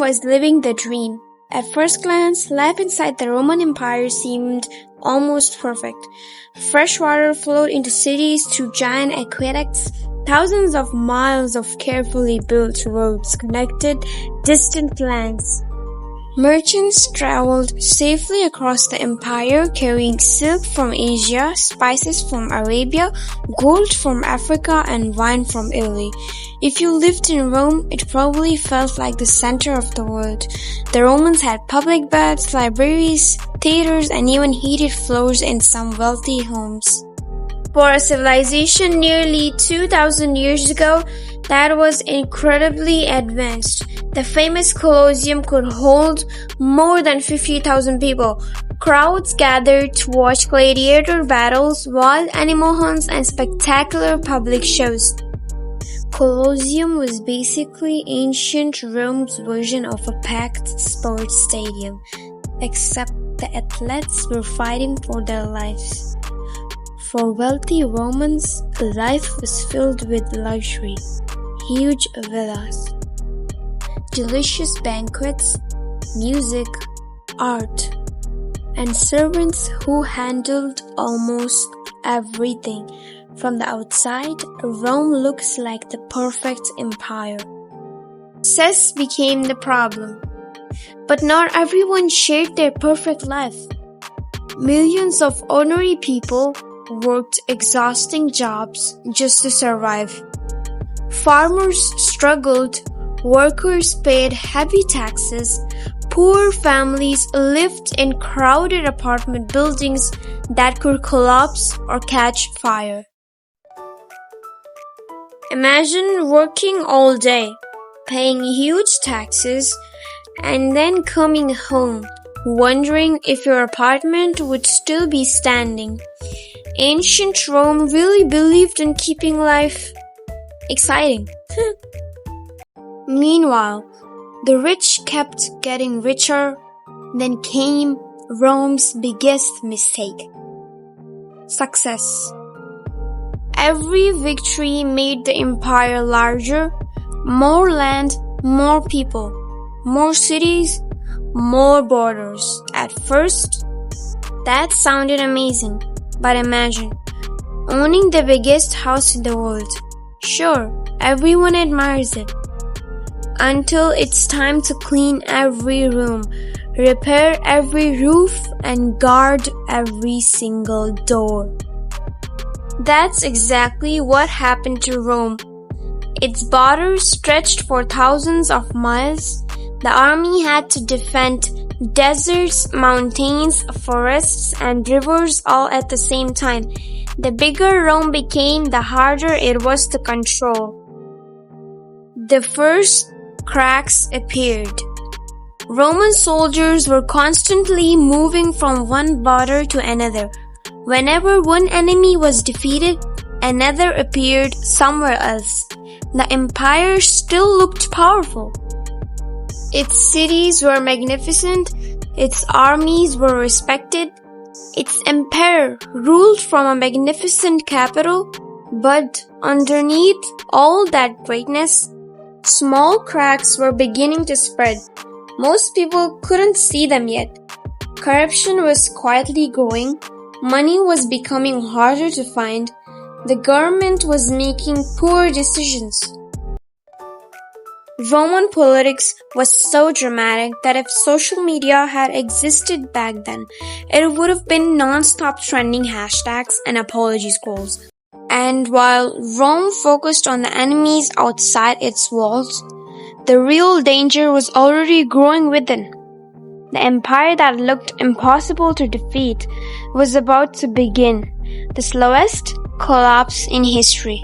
was living the dream. At first glance, life inside the Roman Empire seemed almost perfect. Fresh water flowed into cities through giant aqueducts. Thousands of miles of carefully built roads connected distant lands. Merchants traveled safely across the empire, carrying silk from Asia, spices from Arabia, gold from Africa, and wine from Italy. If you lived in Rome, it probably felt like the center of the world. The Romans had public baths, libraries, theaters, and even heated floors in some wealthy homes. For a civilization nearly 2,000 years ago, that was incredibly advanced. The famous Colosseum could hold more than 50,000 people. Crowds gathered to watch gladiator battles, wild animal hunts, and spectacular public shows. Colosseum was basically ancient Rome's version of a packed sports stadium, except the athletes were fighting for their lives. For wealthy Romans, life was filled with luxury, huge villas, delicious banquets, music, art, and servants who handled almost everything. From the outside, Rome looks like the perfect empire. Success became the problem. But not everyone shared their perfect life. Millions of ordinary people worked exhausting jobs just to survive. Farmers struggled, workers paid heavy taxes, poor families lived in crowded apartment buildings that could collapse or catch fire. Imagine working all day, paying huge taxes, and then coming home, wondering if your apartment would still be standing. Ancient Rome really believed in keeping life exciting. Meanwhile, the rich kept getting richer. Then came Rome's biggest mistake: success. Every victory made the empire larger, more land, more people, more cities, more borders. At first, that sounded amazing. But imagine owning the biggest house in the world. Sure, everyone admires it. Until it's time to clean every room, repair every roof, and guard every single door. That's exactly what happened to Rome. Its borders stretched for thousands of miles. The army had to defend deserts, mountains, forests, and rivers all at the same time. The bigger Rome became, the harder it was to control. The first cracks appeared. Roman soldiers were constantly moving from one border to another. Whenever one enemy was defeated, another appeared somewhere else. The empire still looked powerful. Its cities were magnificent, its armies were respected, its emperor ruled from a magnificent capital, but underneath all that greatness, small cracks were beginning to spread. Most people couldn't see them yet. Corruption was quietly growing, money was becoming harder to find, the government was making poor decisions. Roman politics was so dramatic that if social media had existed back then, it would have been non-stop trending hashtags and apology scrolls. And while Rome focused on the enemies outside its walls, the real danger was already growing within. The empire that looked impossible to defeat was about to begin the slowest collapse in history.